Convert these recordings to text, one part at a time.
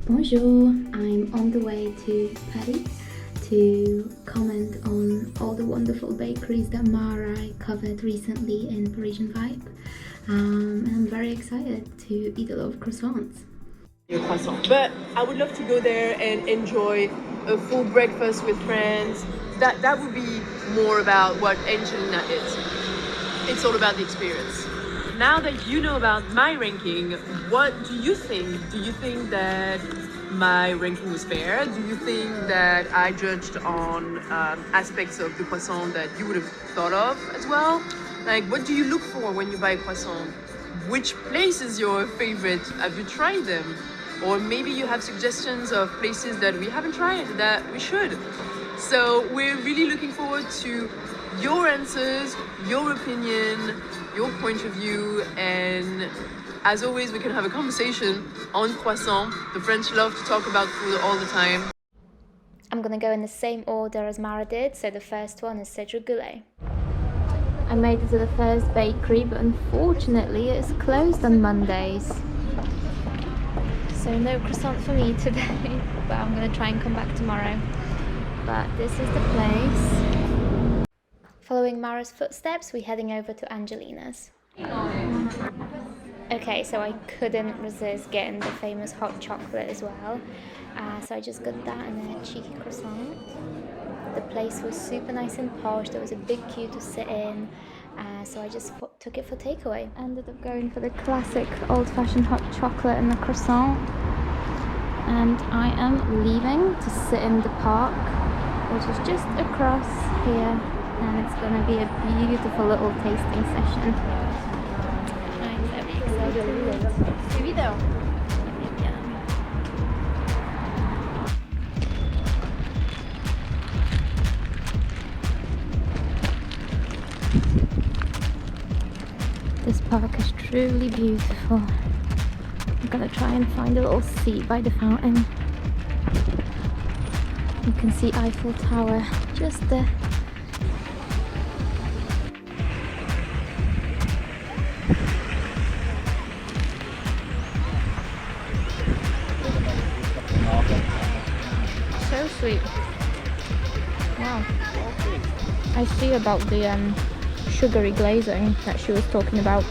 Bonjour, I'm on the way to Paris to comment on all the wonderful bakeries that Mara covered recently in Parisian Vibe. And I'm very excited to eat a lot of croissants. Croissant. But I would love to go there and enjoy a full breakfast with friends. That would be more about what Angelina is. It's all about the experience. Now that you know about my ranking, what do you think? Do you think that my ranking was fair? Do you think that I judged on aspects of the croissant that you would have thought of as well? Like, what do you look for when you buy a croissant? Which place is your favorite? Have you tried them? Or maybe you have suggestions of places that we haven't tried that we should. So we're really looking forward to your answers, your opinion, your point of view, and as always, we can have a conversation on croissant. The French love to talk about food all the time. I'm gonna go in the same order as Mara did, so the first one is Cedric Goulet. I made it to the first bakery, but unfortunately it's closed on Mondays. So no croissant for me today, but I'm gonna try and come back tomorrow. But this is the place. Following Mara's footsteps, we're heading over to Angelina's. Okay, so I couldn't resist getting the famous hot chocolate as well. So I just got that and a cheeky croissant. The place was super nice and posh. There was a big queue to sit in. So I just took it for takeaway. Ended up going for the classic old-fashioned hot chocolate and the croissant. And I am leaving to sit in the park, which is just across here. And it's going to be a beautiful little tasting session. I'm very excited. C'est vidéo. This park is truly beautiful. I'm going to try and find a little seat by the fountain. You can see Eiffel Tower just there. So sweet. Wow. I see about the sugary glazing that she was talking about.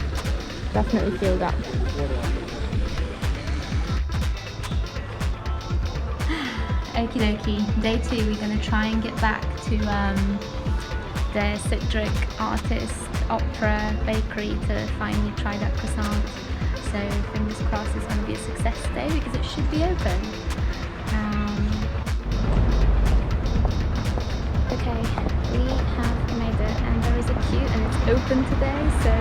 Definitely feel that. Okie dokie. Day 2, we're going to try and get back to the Cedric Artist Opera Bakery to finally try that croissant. So fingers crossed it's going to be a success today because it should be open. Okay, we have made it and there is a queue and it's open today, so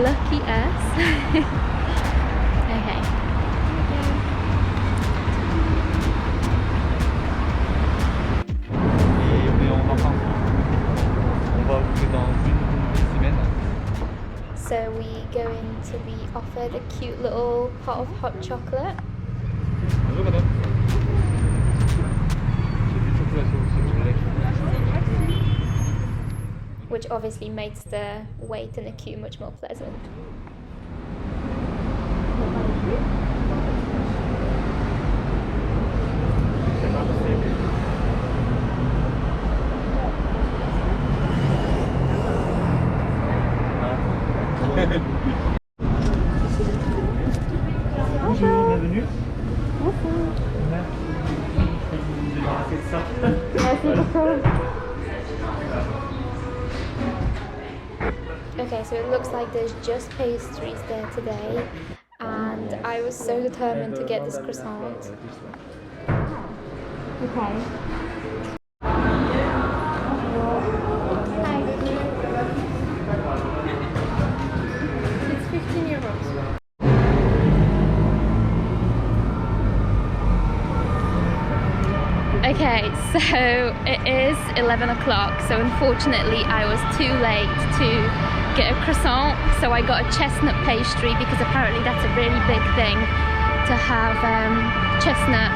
lucky us. Okay. So we going to be offered a cute little pot of hot chocolate. Which obviously makes the wait in the queue much more pleasant. Bonjour, bienvenue. Merci beaucoup. Okay, so it looks like there's just pastries there today, and I was so determined to get this croissant. Okay. Hi. It's 15 euros. Okay, so it is 11 o'clock, so unfortunately I was too late to get a croissant, so I got a chestnut pastry because apparently that's a really big thing to have chestnut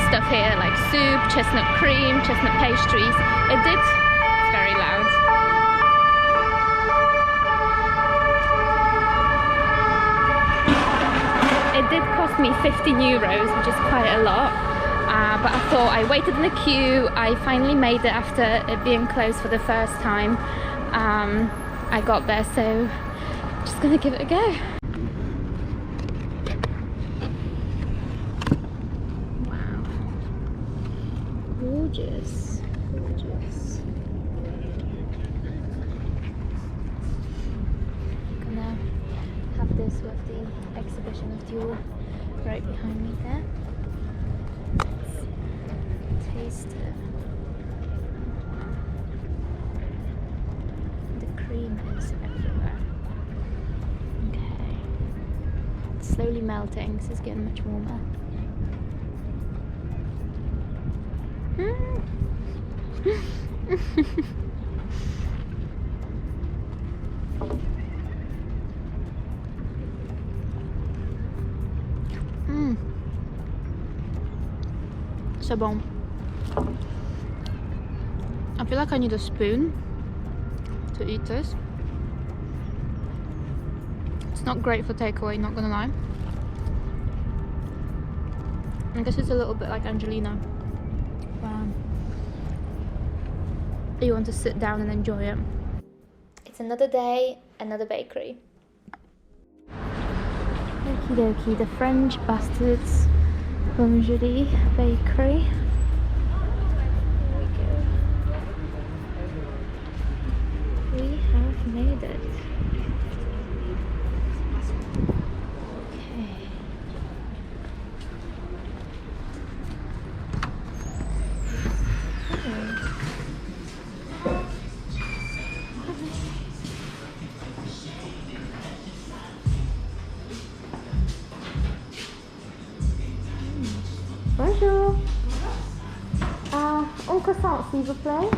stuff here, like soup, chestnut cream, chestnut pastries. It's very loud. It did cost cost me 15 euros, which is quite a lot. But I thought, I waited in the queue. I finally made it after it being closed for the first time. I got there, so just gonna give it a go. Wow, gorgeous, gorgeous. Gonna have this with the exhibition of Duel right behind me there. Let's taste it. The cream is everywhere. Okay. It's slowly melting. This is getting much warmer. So bon. I feel like I need a spoon to eat this. It's not great for takeaway, not gonna lie. I guess it's a little bit like Angelina. You want to sit down and enjoy it. It's another day, another bakery. Okie dokie, the French Bastards Boulangerie Bakery. Here we go. We have made it. Okay. Bonjour. Un croissant, s'il vous plaît.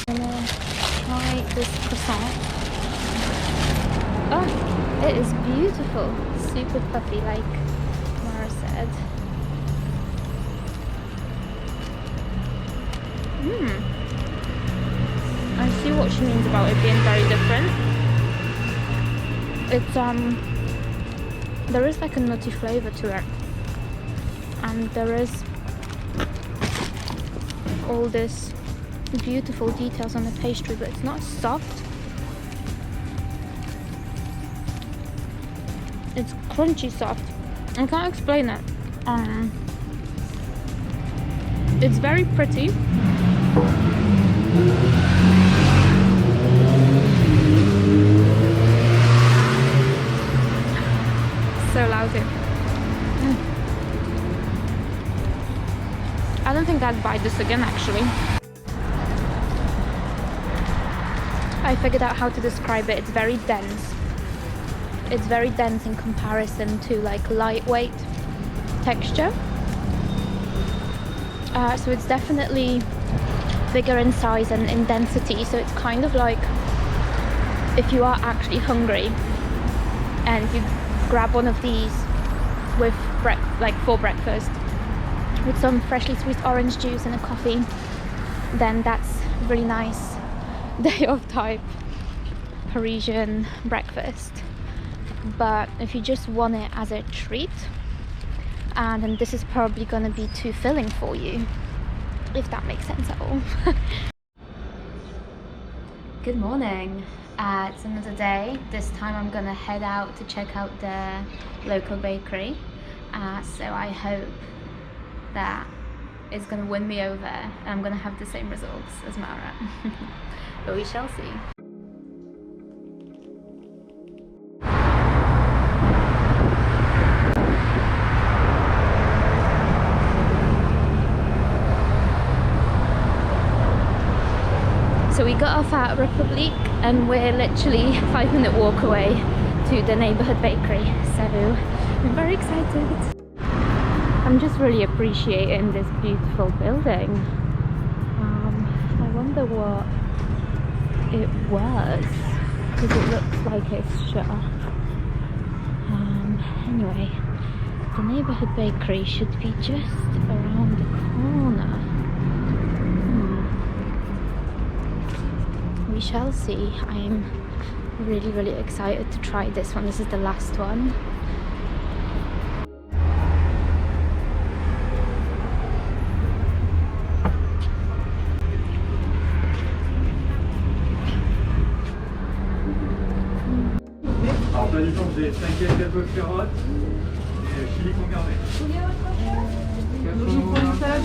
I'm gonna try this croissant. Oh, it is beautiful. Super puffy, like Mara said. I see what she means about it being very different. It's there is like a nutty flavor to it, and there is all this beautiful details on the pastry, but it's not soft. It's crunchy soft. I can't explain it. It's very pretty. So lousy. I don't think I'd buy this again, actually. I figured out how to describe it. It's very dense. It's very dense in comparison to like lightweight texture. So it's definitely bigger in size and in density. So it's kind of like if you are actually hungry and you grab one of these with for breakfast with some freshly squeezed orange juice and a coffee, then that's a really nice day of type Parisian breakfast. But if you just want it as a treat, then this is probably going to be too filling for you, if that makes sense at all. Good morning. It's another day. This time I'm gonna head out to check out the local bakery. So I hope that it's gonna win me over and I'm gonna have the same results as Mara. But we shall see. So we got off at Republic and we're literally 5-minute walk away to the neighborhood bakery. So I'm very excited. I'm just really appreciating this beautiful building. I wonder what it was, because it looks like it's shut. Anyway, the neighborhood bakery should be just around the corner. We shall see. I'm really excited to try this one. This is the last one. Alors, par exemple, j'ai 5 quelques carottes et chili con carne. Donc il faut une salade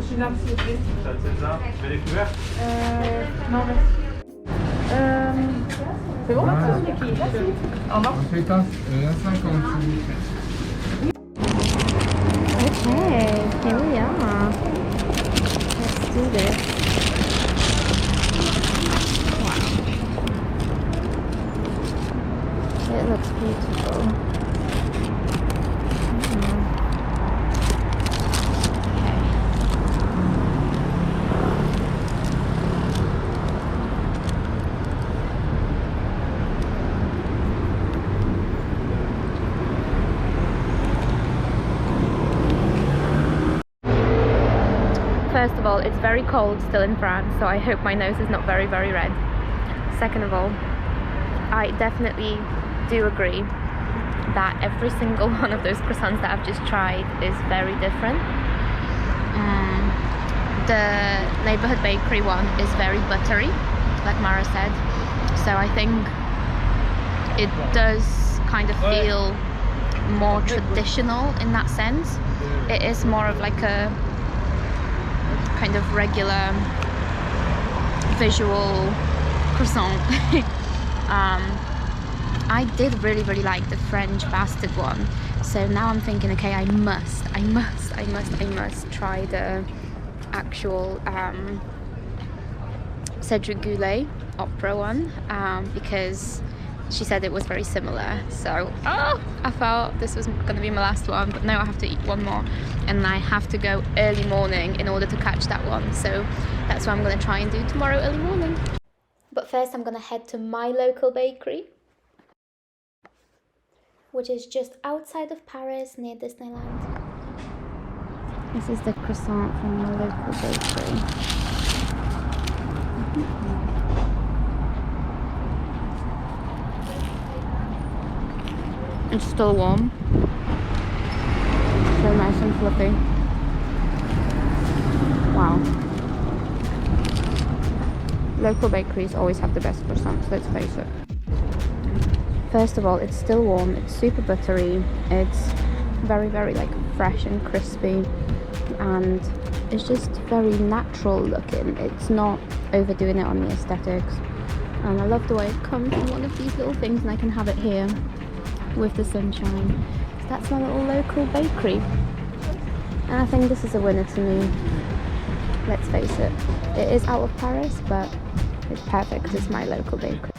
César, s'il vous plaît. Salade César, mais les couverts. Non, merci. C'est bon? Au revoir. C'est un 50. Okay, here we are. Let's do this. It looks beautiful. First of all, it's very cold still in France, so I hope my nose is not very red. Second of all, I definitely do agree that every single one of those croissants that I've just tried is very different. The neighborhood bakery one is very buttery, like Mara said, so I think it does kind of feel more traditional in that sense. It is more of like a kind of regular visual croissant. I did really like the French bastard one, so now I'm thinking, okay, I must try the actual Cedric Goulet opera one, because she said it was very similar. So I thought this was going to be my last one, but now I have to eat one more, and I have to go early morning in order to catch that one, so that's what I'm going to try and do tomorrow early morning. But first I'm going to head to my local bakery, which is just outside of Paris near Disneyland. This is the croissant from my local bakery. It's still warm. So nice and fluffy. Wow. Local bakeries always have the best croissants, let's face it. First of all, it's still warm, it's super buttery, it's very like fresh and crispy, and it's just very natural looking. It's not overdoing it on the aesthetics, and I love the way it comes in one of these little things, and I can have it here with the sunshine. So that's my little local bakery, and I think this is a winner to me. Let's face it, it is out of Paris, but it's perfect because it's my local bakery.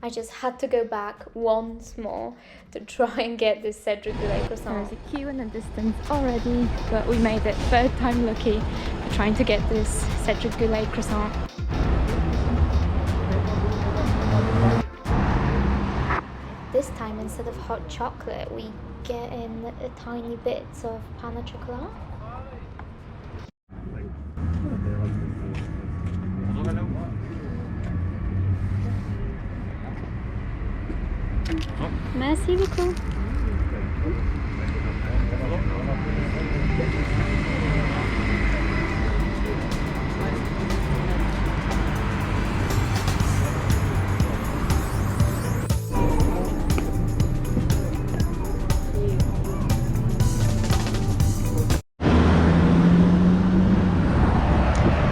I just had to go back once more to try and get this Cedric Goulet croissant. There's a queue in the distance already, but we made it. Third time lucky trying to get this Cedric Goulet croissant. This time, instead of hot chocolate, we get in a tiny bits of pain au chocolat. Merci beaucoup.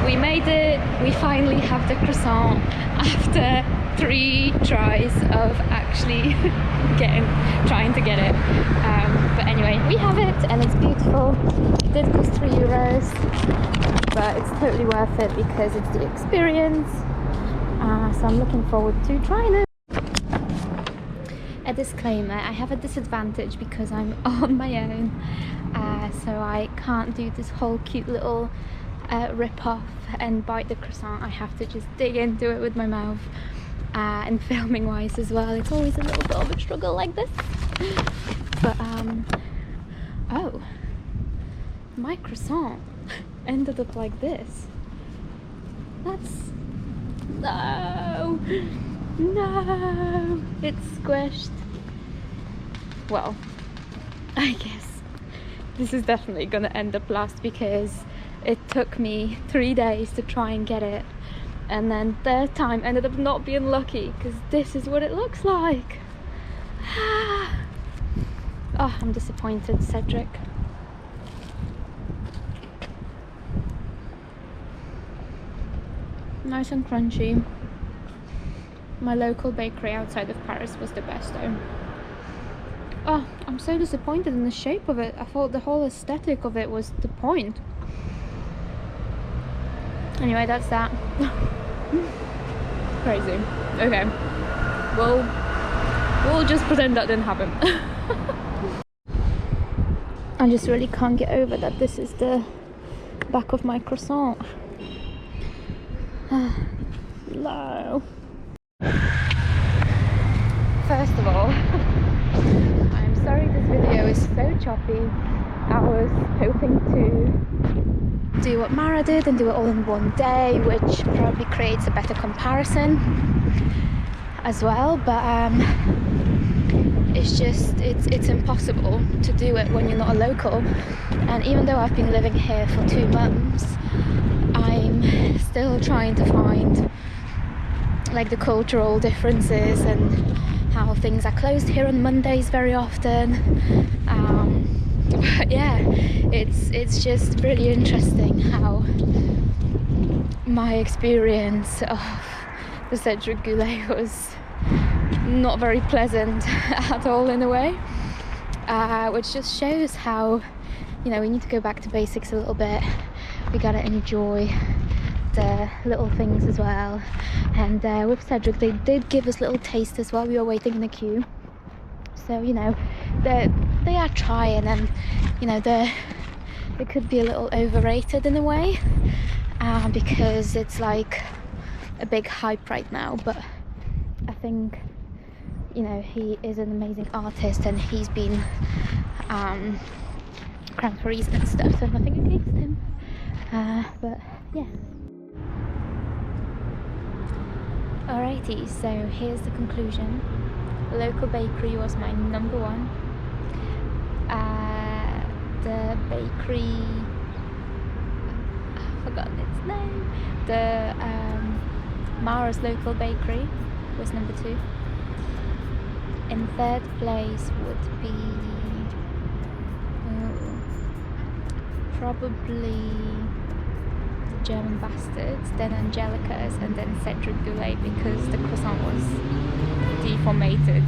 We made it. We finally have the croissant after 3 tries of actually trying to get it, but anyway, we have it and it's beautiful. It did cost €3, but it's totally worth it because it's the experience, so I'm looking forward to trying it. A disclaimer, I have a disadvantage because I'm on my own, so I can't do this whole cute little rip off and bite the croissant. I have to just dig into it with my mouth. And filming wise as well, it's always a little bit of a struggle like this. But oh, my croissant ended up like this. That's No! No! It's squished. Well, I guess this is definitely gonna end up last because it took me 3 days to try and get it, and then third time ended up not being lucky because this is what it looks like. Oh, I'm disappointed, Cedric. Nice and crunchy. My local bakery outside of Paris was the best though. Oh, I'm so disappointed in the shape of it. I thought the whole aesthetic of it was the point. Anyway, that's that. Crazy. Okay. We'll just pretend that didn't happen. I just really can't get over that this is the back of my croissant. No. First of all, I'm sorry this video is so choppy. I was hoping to do what Mara did and do it all in one day, which probably creates a better comparison as well, but it's impossible to do it when you're not a local. And even though I've been living here for 2 months, I'm still trying to find like the cultural differences and how things are closed here on Mondays very often. But yeah, it's just really interesting how my experience of the Cedric Goulet was not very pleasant at all in a way, which just shows how, you know, we need to go back to basics a little bit. We gotta enjoy the little things as well. And with Cedric, they did give us little tastes while we were waiting in the queue, so you know they are trying, and you know they could be a little overrated in a way, because it's like a big hype right now, but I think, you know, he is an amazing artist and he's been Grand Prix and stuff, so nothing against him, but yeah. Alrighty, so here's the conclusion. Local bakery was my number one. The bakery, I've forgotten its name. The Mara's local bakery was number 2. In third place would be probably the German Bastards, then Angelica's, and then Cedric Goulet because the croissant was deformated.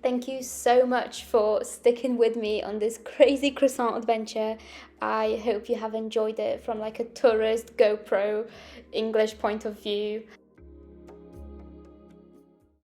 Thank you so much for sticking with me on this crazy croissant adventure. I hope you have enjoyed it from like a tourist GoPro English point of view.